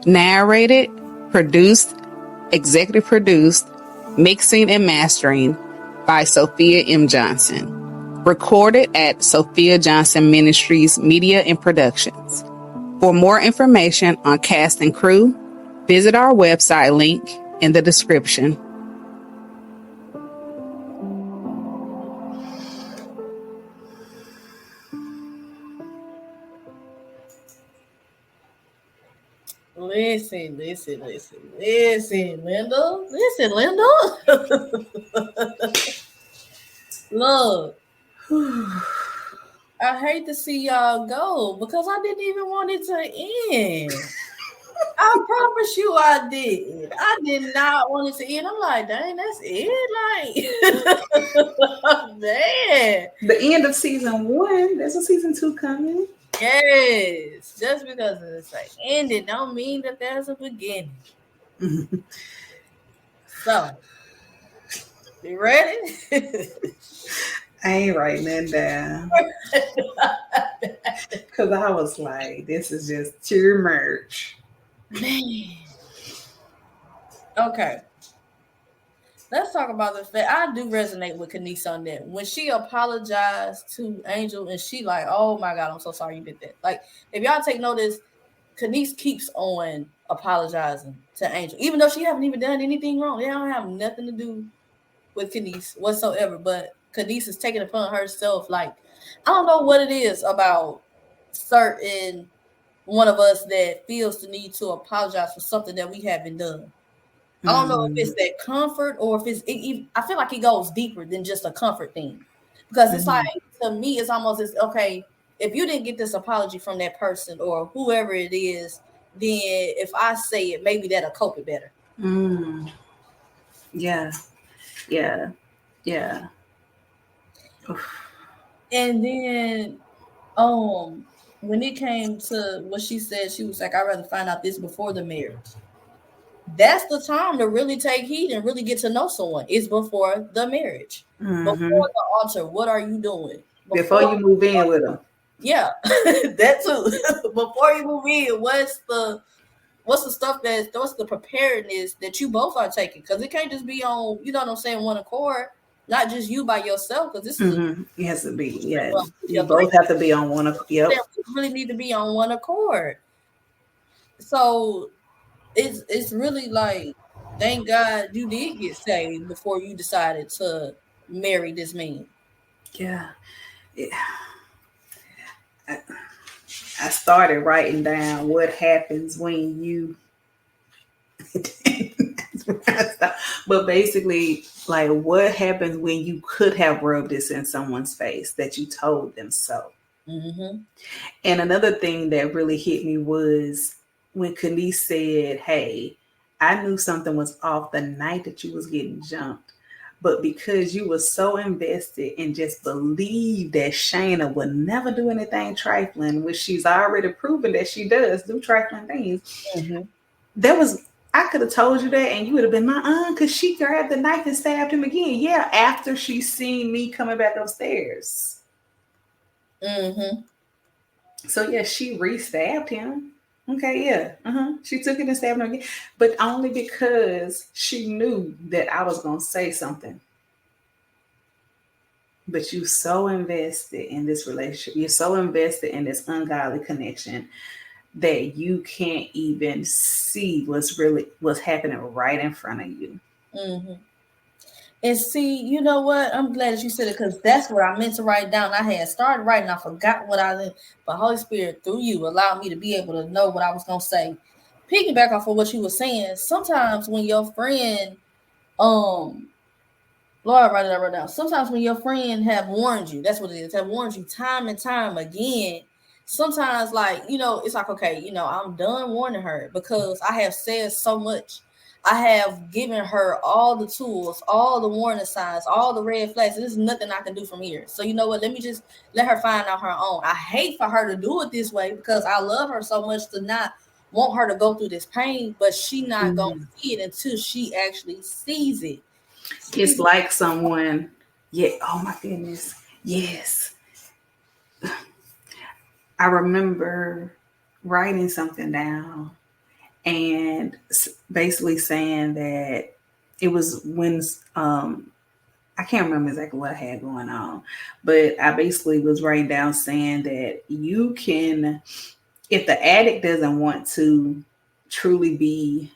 Narrated, produced, executive produced, mixing and mastering by Sophia M. Johnson. Recorded at Sophia Johnson Ministries Media and Productions. For more information on cast and crew, visit our website link in the description. Listen, Linda. Listen, Linda. Look, I hate to see y'all go because I didn't even want it to end. I promise you I did. I did not want it to end. I'm like, dang, that's it? Like, man. The end of season 1. There's a season 2 coming. Yes. Just because it's like ended don't mean that there's a beginning. So, you ready? I ain't writing that down. Because I was like, this is just too much. Man. Okay. Let's talk about the fact I do resonate with Kanice on that. When she apologized to Angel and she like, oh my God, I'm so sorry you did that. Like, if y'all take notice, Kanice keeps on apologizing to Angel, even though she haven't even done anything wrong. They don't have nothing to do with Kanice whatsoever. But Kanice is taking it upon herself. Like, I don't know what it is about certain one of us that feels the need to apologize for something that we haven't done. I don't know if it's that comfort or if I feel like it goes deeper than just a comfort thing. Because it's like, to me, it's almost as, okay, if you didn't get this apology from that person or whoever it is, then if I say it, maybe that'll cope it better. Yeah. And then, when it came to what she said, she was like, I'd rather find out this before the marriage. That's the time to really take heed and really get to know someone. It's before the marriage, before the altar. What are you doing before you move in with them? Yeah, that too. Before you move in, what's the stuff what's the preparedness that you both are taking? Because it can't just be on, you know what I'm saying, one accord. Not just you by yourself, because this is it has to be. Yeah, you both have to be on one accord. Yep. You really need to be on one accord. So it's really like, thank God you did get saved before you decided to marry this man. Yeah. I started writing down what happens when you but basically, like, what happens when you could have rubbed this in someone's face that you told them so. And another thing that really hit me was when Kanice said, hey, I knew something was off the night that you was getting jumped. But because you were so invested and just believed that Shana would never do anything trifling, which she's already proven that she does do trifling things, I could have told you that and you would have been my aunt, because she grabbed the knife and stabbed him again. Yeah, after she seen me coming back upstairs. So yeah, she re-stabbed him. Okay, yeah. She took it and stabbed him again. But only because she knew that I was going to say something. But you're so invested in this relationship. You're so invested in this ungodly connection that you can't even see what's happening right in front of you. And see, you know what? I'm glad that you said it, because that's what I meant to write down. I had started writing, I forgot what I did, but Holy Spirit, through you, allowed me to be able to know what I was going to say. Piggyback off of what you were saying, sometimes when your friend, Lord, write it right now. Sometimes when your friend have warned you, that's what it is, have warned you time and time again, sometimes, like, you know, it's like, okay, you know, I'm done warning her because I have said so much. I have given her all the tools, all the warning signs, all the red flags. There's nothing I can do from here. So you know what? Let me just let her find out her own. I hate for her to do it this way because I love her so much to not want her to go through this pain, but she not going to see it until she actually sees it. It's like someone, oh my goodness, yes. I remember writing something down, and basically saying that it was when I can't remember exactly what I had going on, but I basically was writing down saying that you can, if the addict doesn't want to truly be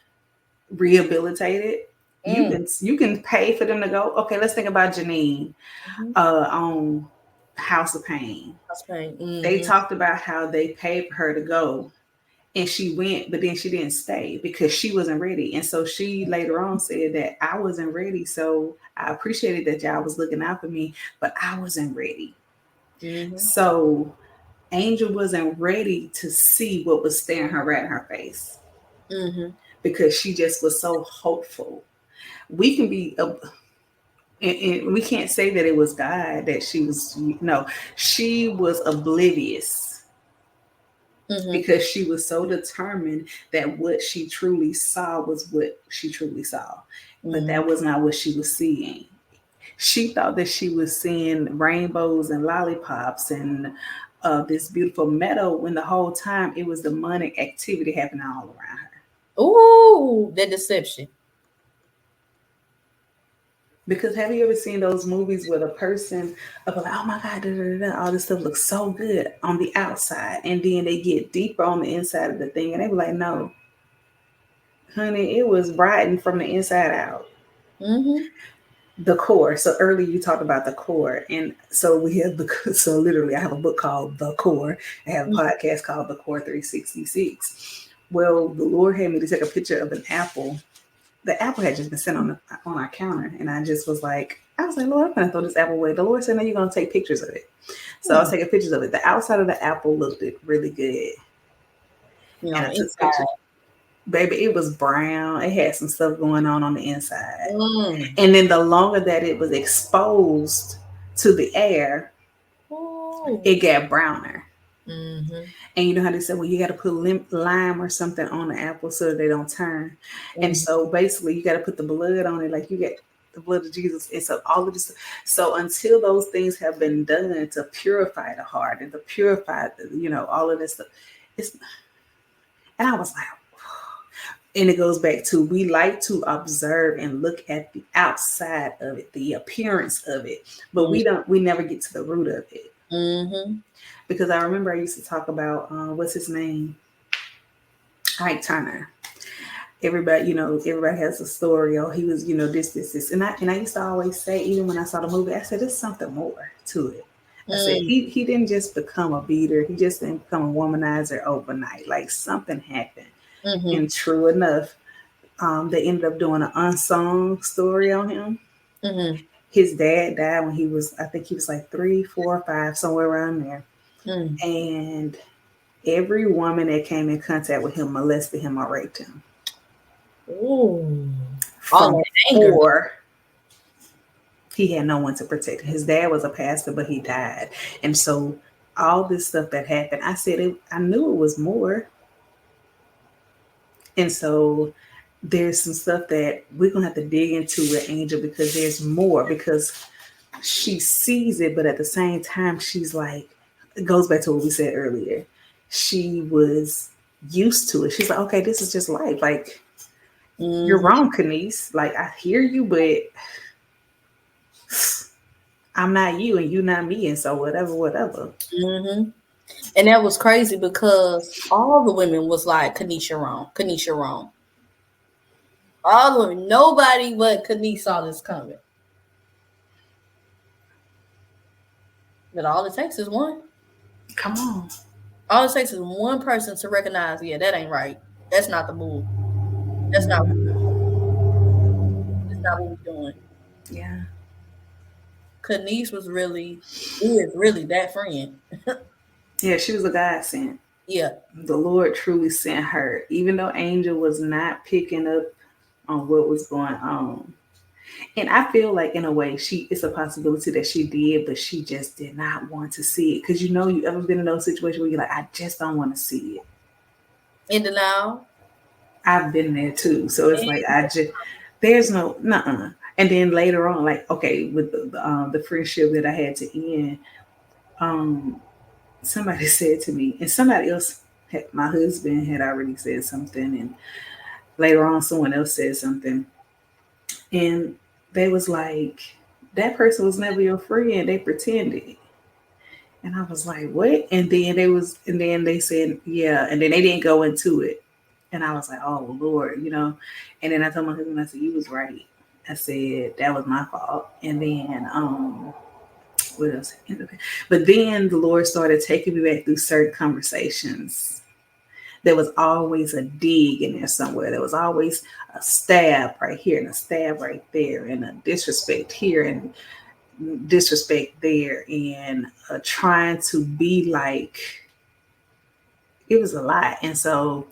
rehabilitated, you can pay for them to go. Okay, let's think about Janine on House of Pain. They talked about how they paid for her to go, and she went, but then she didn't stay because she wasn't ready. And so she later on said that I wasn't ready. So I appreciated that y'all was looking out for me, but I wasn't ready. So Angel wasn't ready to see what was staring her right in her face because she just was so hopeful. We can be, and we can't say that it was God that she was, no, she was oblivious. Because she was so determined that what she truly saw was what she truly saw. But that was not what she was seeing. She thought that she was seeing rainbows and lollipops and this beautiful meadow when the whole time it was demonic activity happening all around her. Ooh, that deception. Because have you ever seen those movies where the person like, oh my God, all this stuff looks so good on the outside, and then they get deeper on the inside of the thing, and they were like, no, honey, it was brightened from the inside out. The core. So earlier you talked about the core, and so we have so literally I have a book called The Core. I have a podcast called The Core 366. Well, the Lord had me to take a picture of an apple. The apple had just been sitting on our counter, and I was like, Lord, I'm gonna throw this apple away. The Lord said, no, you're gonna take pictures of it. So I was taking pictures of it. The outside of the apple looked really good. And I took pictures. Baby, it was brown. It had some stuff going on the inside. And then the longer that it was exposed to the air, it got browner. And you know how they say, well, you got to put lime or something on the apple so that they don't turn. And so basically you got to put the blood on it, like you get the blood of Jesus. And so all of this. So until those things have been done to purify the heart and to purify, all of this stuff. And I was like, and it goes back to, we like to observe and look at the outside of it, the appearance of it, but we never get to the root of it. Because I remember I used to talk about, what's his name? Ike Turner. Everybody has a story. Oh, he was, this. And I used to always say, even when I saw the movie, I said, there's something more to it. I said, he didn't just become a beater. He just didn't become a womanizer overnight. Like something happened. And true enough, they ended up doing an unsung story on him. His dad died when he was like 3, 4, 5, somewhere around there. And every woman that came in contact with him molested him or raped him. From 4, he had no one to protect him. His dad was a pastor, but he died. And so all this stuff that happened, I said, I knew it was more. And so there's some stuff that we're going to have to dig into with Angel, because there's more, because she sees it, but at the same time, she's like, it goes back to what we said earlier. She was used to it. She's like, okay, this is just life. Like, you're wrong, Kanice. Like, I hear you, but I'm not you and you not me. And so whatever. And that was crazy because all the women was like, Kanice, you're wrong. All the women, nobody but Kanice saw this coming. But all it takes is one. Come on. All it takes is one person to recognize, yeah, that ain't right. That's not the move. That's not what we're doing. Yeah. Kanice is really that friend. Yeah, she was a godsend. Yeah. The Lord truly sent her, even though Angel was not picking up on what was going on. And I feel like, in a way, it's a possibility that she did, but she just did not want to see it. Because you ever been in those situations where you're like, I just don't want to see it. In denial? I've been there too. So it's like, there's no, nuh-uh. And then later on, like, okay, with the friendship that I had to end, somebody said to me, and somebody else my husband had already said something, and later on someone else said something, and they was like, that person was never your friend, they pretended. And I was like, what? And then they said, yeah, and then they didn't go into it. And I was like, oh Lord, and then I told my husband, I said, you was right. I said that was my fault. And then what else? But then the Lord started taking me back through certain conversations. There was always a dig in there somewhere. There was always a stab right here and a stab right there, and a disrespect here and disrespect there, and trying to be like, it was a lot. And so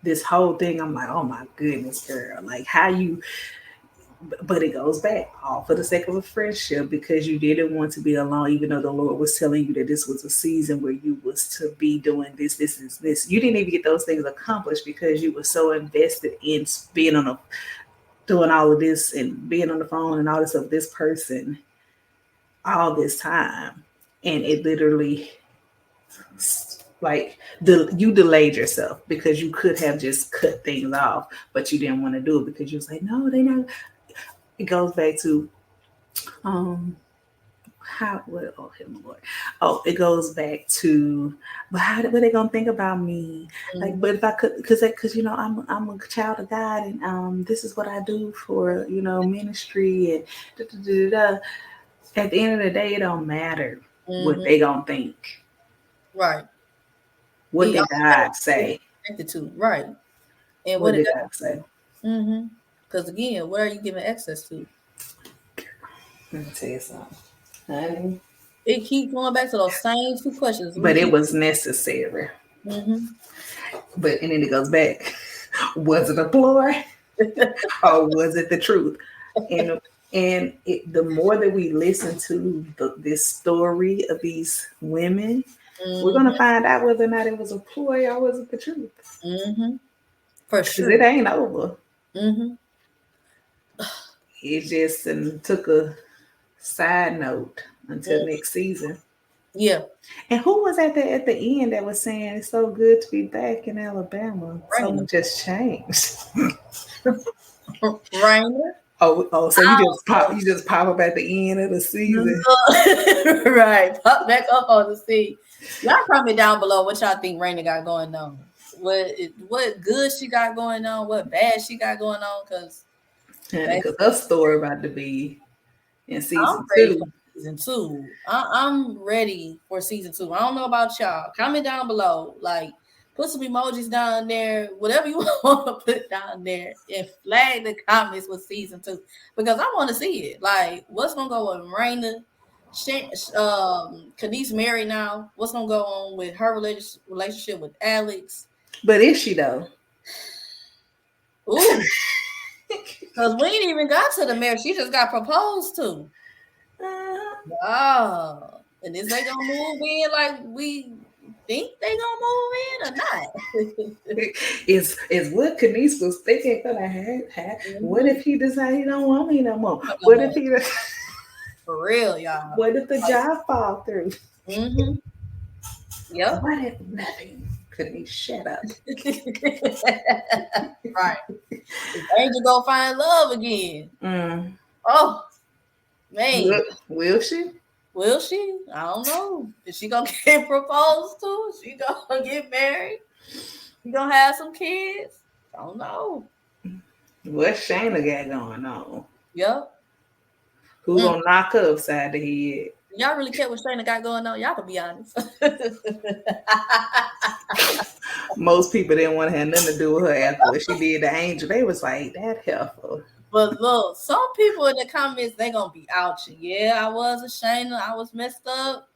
this whole thing, I'm like, oh my goodness, girl, like how you, but it goes back all for the sake of a friendship, because you didn't want to be alone, even though the Lord was telling you that this was a season where you was to be doing this, this, and this. You didn't even get those things accomplished because you were so invested in being doing all of this and being on the phone and all this of this person all this time. And it literally, like, you delayed yourself because you could have just cut things off, but you didn't want to do it because you was like, no, they not. It goes back to it goes back to, but what are they gonna think about me? Mm-hmm. Like, but if I could, because I'm a child of God, and this is what I do for ministry, and at the end of the day, it don't matter what they gonna think. Right. What did God say? Right. And what did God say? Mm-hmm. Because again, where are you giving access to? Let me tell you something, honey. It keeps going back to those same two questions. But it was necessary. Mm-hmm. And then it goes back. Was it a ploy? Or was it the truth? And the more that we listen to this story of these women, we're going to find out whether or not it was a ploy or was it the truth. Mm-hmm. For sure. Because it ain't over. Mm-hmm. It just took a side note until next season. Yeah. And who was at the end that was saying it's so good to be back in Alabama? Right. So much has changed. Rainer. Oh, so you just pop up at the end of the season. Right. Pop back up on the scene. Y'all comment down below what y'all think Rainer got going on. What good she got going on, what bad she got going on, because her story about to be in season 2. Season 2. I'm ready for season 2. I don't know about y'all. Comment down below. Like, put some emojis down there. Whatever you want to put down there. And flag the comments with season 2. Because I want to see it. Like, what's going to go with Raina? Kanice married now. What's going to go on with her relationship with Alex? But is she, though? Ooh. Because we ain't even got to the marriage. She just got proposed to. Oh, and is they gonna move in like we think they gonna move in or not? is what Kanice was thinking gonna happen? Mm-hmm. What if he decide he don't want me no more? What if he for real, y'all? What if the job fall through? Mm-hmm. Yep. What if nothing? Kanice, shut up. Right. Angel go find love again. Oh. Man. Will she? Will she? I don't know. Is she gonna get proposed to? Is she gonna get married? She gonna have some kids? I don't know. What Shana got going on? Yep. Who gonna knock her upside the head? Y'all really care what Shana got going on? Y'all can be honest. Most people didn't want to have nothing to do with her after what she did to Angel. They was like, that helpful. But look, some people in the comments, they gonna be out you. Yeah, I was a Shana. I was messed up.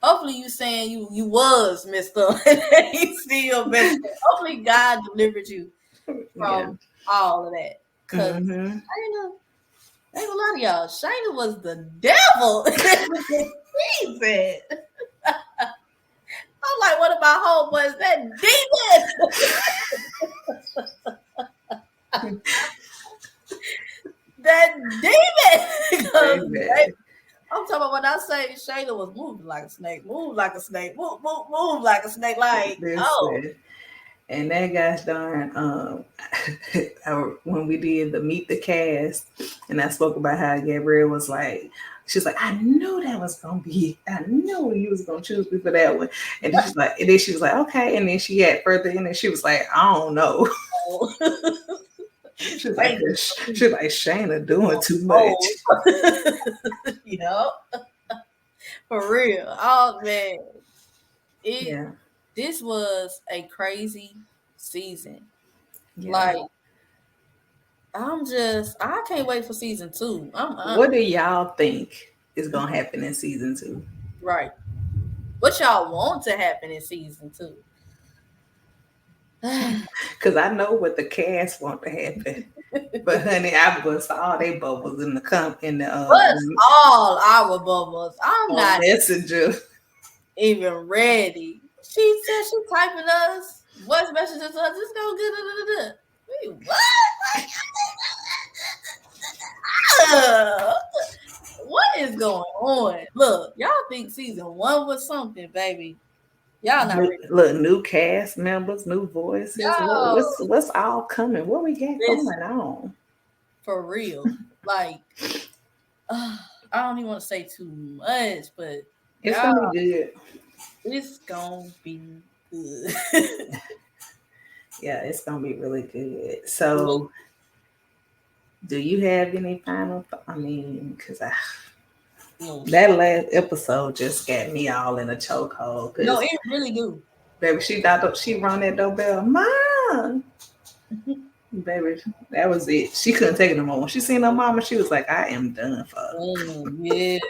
Hopefully you saying you was messed up and you still messed up. Hopefully God delivered you from all of that. Because I ain't gonna lie to y'all, Shana was the devil. He said. I'm like, what about homeboys? That demon. That demon. I'm talking about when I say Shana was moving like a snake, move like a snake, move like a snake, like Listen, and that gosh darn, when we did the meet the cast, and I spoke about how Gabrielle was like, she's like, I knew that was gonna be, I knew you was gonna choose me for that one, and then she's like, and then she was like, okay, and then she had further in, and she was like, I don't know. She's like, Shana doing too much. Yep. For real. Oh man. This was a crazy season. Yeah. Like, I can't wait for season 2. What do y'all think is gonna happen in season 2? Right. What y'all want to happen in season 2? Because I know what the cast want to happen. But honey, I bust all they bubbles in the bust all our bubbles. I'm not Messenger even ready. She said she typing us voice messages to us. Just go good. Wait, what? What is going on? Look, y'all think season 1 was something, baby. Y'all not ready. Look, new cast members, new voices. What's all coming? What we got going on? For real. Like, I don't even want to say too much, but it's gonna be good. It's gonna be good. Yeah, it's gonna be really good. So, do you have any final? Because that last episode just got me all in a chokehold. No, it really do. Baby, she rang that doorbell, Mom. Baby, that was it. She couldn't take it no more. When she seen her mama, she was like, I am done for. Yeah,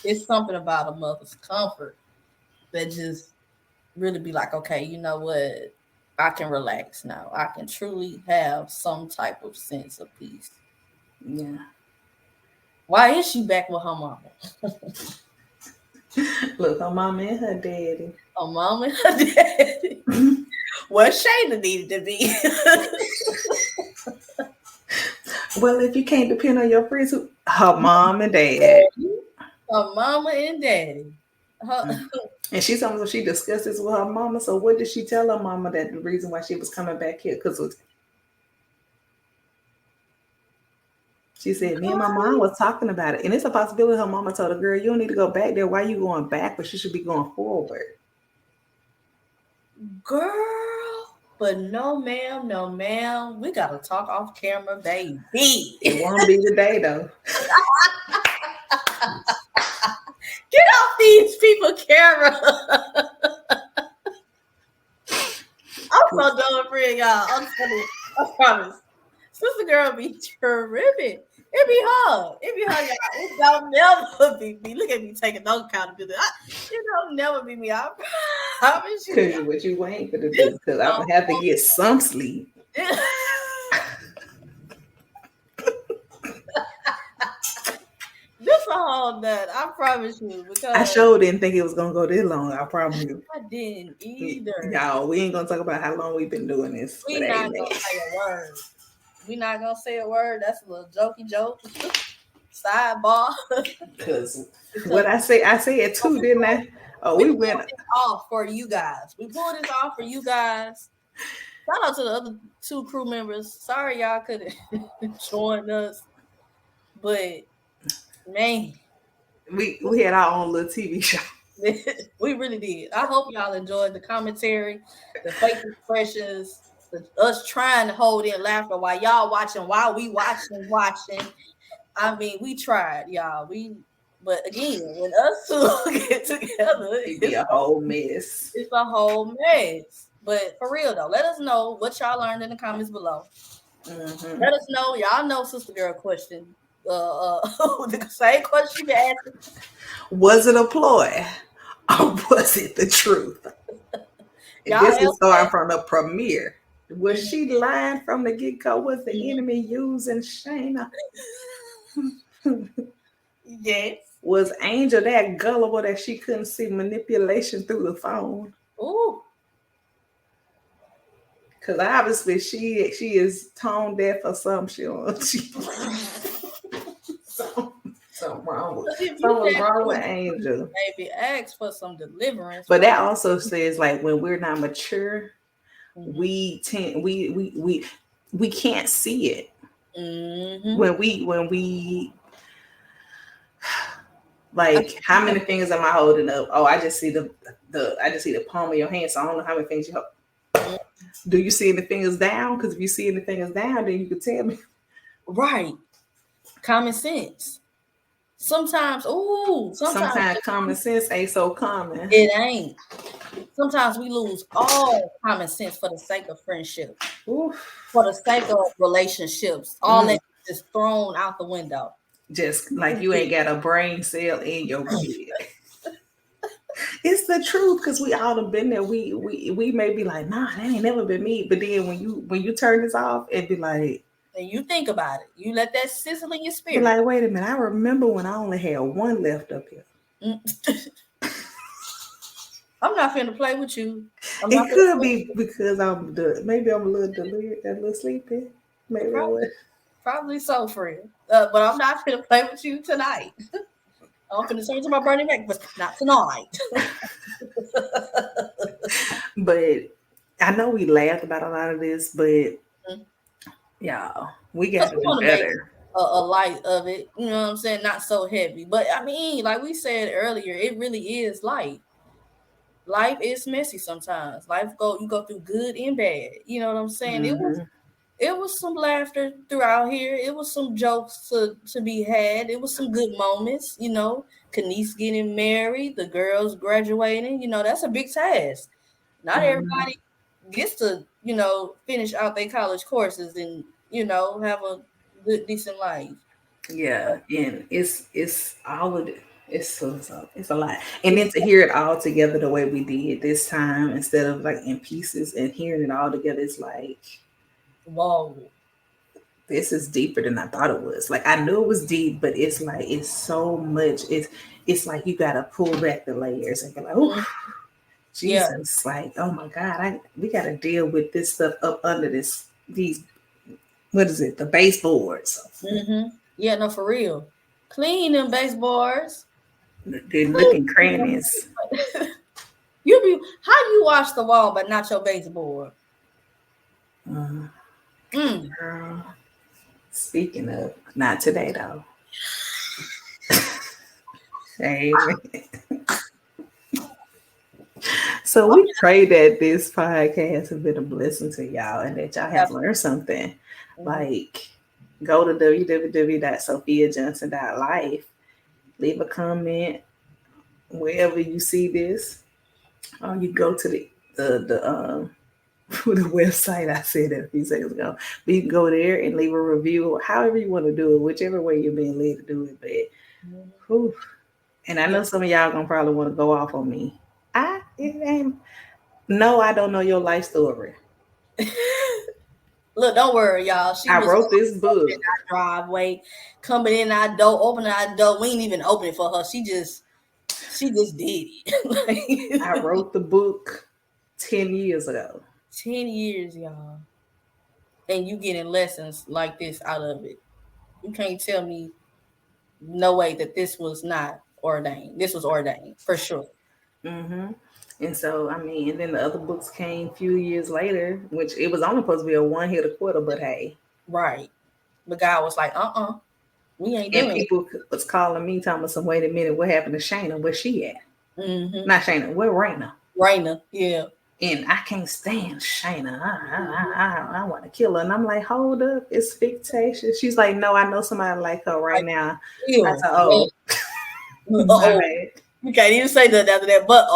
it's something about a mother's comfort that just really be like, okay, you know what? I can relax now. I can truly have some type of sense of peace. Yeah. Why is she back with her mama? Look, her mama and her daddy. Her mama and her daddy. Where Shana needed to be. Well, if you can't depend on your friends, her mom and dad. Her mama and daddy. And she told me she discussed this with her mama. So what did she tell her mama that the reason why she was coming back here? Because she said, me and my mom was talking about it. And it's a possibility her mama told her, girl, you don't need to go back there. Why are you going backwards? You should be going forward. Girl, but no ma'am. We got to talk off camera, baby. It won't be today, though. Get off these people camera. I'm so done for y'all. I'm telling you, I promise. Sister girl be terrific. It be her. Y'all. It don't never be me. Look at me taking no accountability. It don't never be me. I promise you. Because what you waiting for to do? Because I'm going to have to get some sleep. This a whole nut. I promise you. Because I sure didn't think it was going to go this long. I promise you. I didn't either. Y'all, we ain't going to talk about how long we've been doing this. We not going to say a word. We not going to say a word. That's a little jokey joke. Sidebar. Because what I said too, didn't I? Oh, we went this off for you guys. We pulled this off for you guys. Shout out to the other 2 crew members. Sorry y'all couldn't join us. But man, we had our own little TV show. We really did. I hope y'all enjoyed the commentary, the fake expressions, us trying to hold in laughter while y'all watching, while we watching. I mean, we tried, y'all. But again, when us 2 get together, it'd be a whole mess. It's a whole mess. But for real though, let us know what y'all learned in the comments below. Mm-hmm. Let us know. Y'all know Sister Girl question. The same question you asked. Was it a ploy or was it the truth? This is starting from the premiere. Was she lying from the get-go? Was the enemy using Shana? Yes. Was Angel that gullible that she couldn't see manipulation through the phone? Ooh. Because obviously she is tone deaf or something. wrong with Angel. Maybe ask for some deliverance. But that also says, like, when we're not mature, we can't see it. When we like, how many fingers am I holding up? Oh, I just see the palm of your hand, so I don't know how many fingers you hold. Do you see any fingers down? Because if you see any fingers down, then you can tell me. Right. Common sense. Sometimes common sense ain't so common. It ain't. Sometimes we lose all common sense for the sake of friendship. Oof. For the sake of relationships. All that is thrown out the window. Just like you ain't got a brain cell in your head. It's the truth, because we all have been there. We may be like, nah, that ain't never been me. But then when you turn this off, it'd be like, and you think about it. You let that sizzle in your spirit. Be like, wait a minute, I remember when I only had one left up here. I'm not finna play with you. It could be because maybe I'm a little delirious, a little sleepy. Maybe probably so, friend. But I'm not finna play with you tonight. I'm finna turn to my burning breakfast, not tonight. But I know we laughed about a lot of this, but y'all, we got to do better. A light of it, you know what I'm saying? Not so heavy. But I mean, like we said earlier, it really is light. Life is messy sometimes. You go through good and bad. You know what I'm saying? It was some laughter throughout here. It was some jokes to be had. It was some good moments, you know. Kanice getting married, the girls graduating, you know, that's a big task. Not everybody gets to, you know, finish out their college courses and, you know, have a good, decent life. Yeah, and it's all of it. It's a lot. And then to hear it all together the way we did this time, instead of like in pieces, and hearing it all together, it's like, whoa, this is deeper than I thought it was. Like, I knew it was deep, but it's like, it's so much. It's like you gotta pull back the layers and be like, oh, Jesus, like, oh my God, we gotta deal with this stuff up under these, what is it, the baseboards. Yeah, no, for real. Clean them baseboards. They're looking crannies. How you wash the wall but not your baseboard? Girl, speaking of, not today though. Amen. So we pray that this podcast has been a blessing to y'all and that y'all have learned something. Like, go to www.sophiajohnson.life. Leave a comment wherever you see this. Or you go to the website. I said that a few seconds ago. But you can go there and leave a review, however you want to do it, whichever way you're being led to do it. But and I know some of y'all gonna probably want to go off on me. I don't know your life story. Look, don't worry, y'all. I wrote this book. In our driveway, coming in our door, opening our door. We ain't even open it for her. She just did it. I wrote the book 10 years ago. 10 years, y'all. And you getting lessons like this out of it. You can't tell me no way that this was not ordained. This was ordained, for sure. And so, I mean, and then the other books came a few years later, which it was only supposed to be a one hit a quarter, but hey. Right. But God was like, we ain't doing it. And people was calling me, telling me, wait a minute, what happened to Shana? Where's she at? Not Shana, where Raina? Raina, yeah. And I can't stand Shana. I want to kill her. And I'm like, hold up, it's fictitious. She's like, no, I know somebody like her right now. I said, You can't even say that after that, but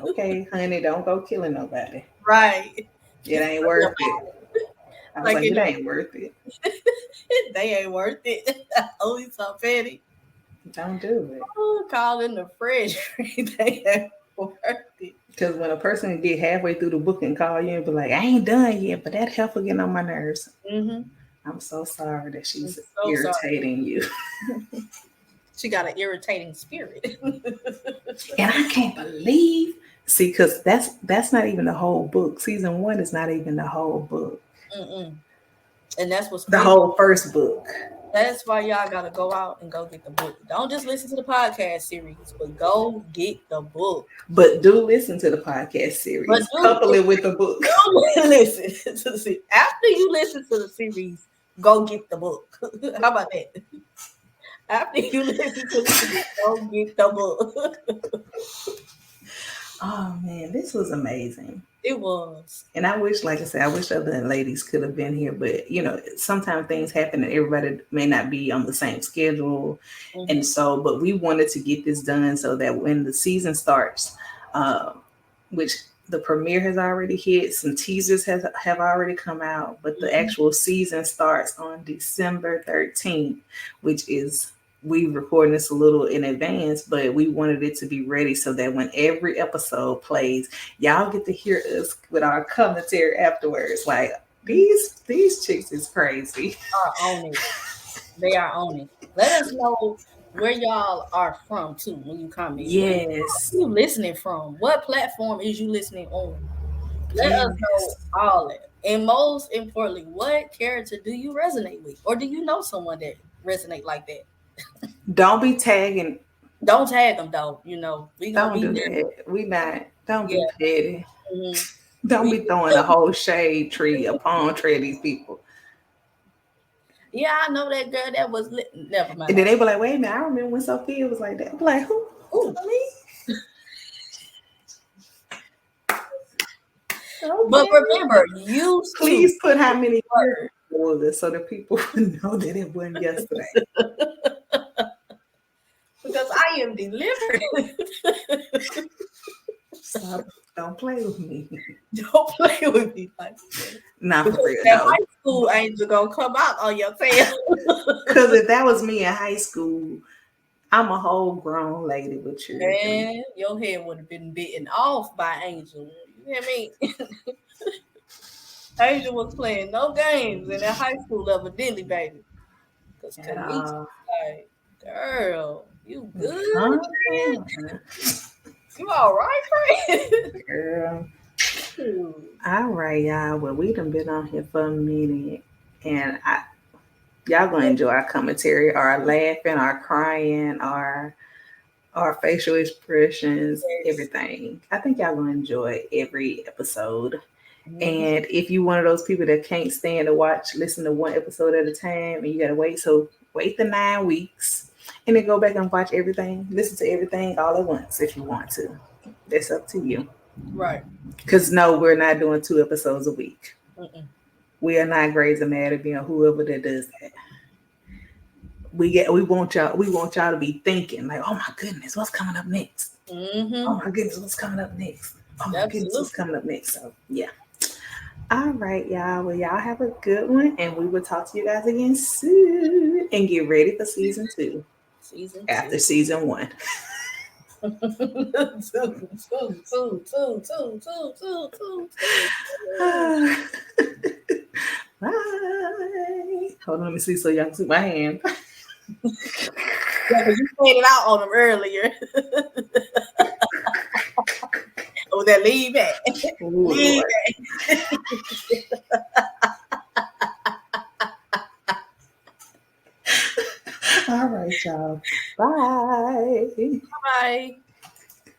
okay, honey, don't go killing nobody. Right. It ain't worth it. I was like, it ain't worth it. They ain't worth it. Oh, he's so petty. Don't do it. Calling the Frederick. They ain't worth it. Because when a person get halfway through the book and call you and be like, I ain't done yet, but that heifer getting on my nerves. I'm so sorry that she's irritating you. She got an irritating spirit. And I can't believe, because that's not even the whole book. Season 1 is not even the whole book. And that's what's the whole first book. That's why y'all gotta go out and go get the book. Don't just listen to the podcast series, but go get the book. But do listen to the podcast series. Couple it with the book. Listen to the after you listen to the series, go get the book. How about that? After you listen to the series, go get the book. Oh man, this was amazing. It was. And I wish, like I said, I wish other ladies could have been here, but you know, sometimes things happen and everybody may not be on the same schedule. Mm-hmm. And so, but we wanted to get this done so that when the season starts, which the premiere has already hit, some teasers have already come out, but the actual season starts on December 13th, which is, we recording this a little in advance, but we wanted it to be ready so that when every episode plays, y'all get to hear us with our commentary afterwards. Like, these chicks is crazy. Are on it. They are on it. Let us know where y'all are from too when you comment. Yes. Where are you listening from? What platform is you listening on? Let us know all that. And most importantly, what character do you resonate with? Or do you know someone that resonate like that? Don't be tagging. Don't tag them though. You know, we gonna don't be do there. that. We not. Don't be petty. Mm-hmm. Don't be throwing a whole shade tree, a palm tree at these people. Yeah, I know that girl that was lit. Never mind. And then they were like, wait a minute, I remember when Sophia was like that. I'm like, who? Me? Okay. But remember, you please put how many years it was so that people would know that it wasn't yesterday. Because I am delivered. Stop. Don't play with me. Don't play with me like that. Not for real. That high school angel gonna come out on your tail. Because if that was me in high school, I'm a whole grown lady with children. Man, your head would have been bitten off by Angel. You hear me? Angel was playing no games in that high school evidently, baby. Because Kanice like, girl, you good? You all right, friend? Girl. All right, y'all. Well, we done been on here for a minute. And y'all gonna enjoy our commentary, our laughing, our crying, our facial expressions, everything. I think y'all gonna enjoy every episode. Mm-hmm. And if you one of those people that can't stand to listen to one episode at a time, and you gotta wait the 9 weeks and then go back and watch everything, listen to everything all at once if you want to. That's up to you. Right. Because no, we're not doing 2 episodes a week. Mm-mm. We are not Grey's Anatomy or whoever that does that. We want y'all to be thinking like, oh my goodness, what's coming up next? Mm-hmm. Oh my goodness, what's coming up next? Oh my goodness, what's coming up next? So yeah. All right, y'all. Well, y'all have a good one, and we will talk to you guys again soon. And get ready for season 2. After season 1. Bye. Hold on, let me see so y'all can see my hand. Yeah, because you played it out on them earlier. Oh, that leave back. Leave back. All right, y'all. Bye. Bye.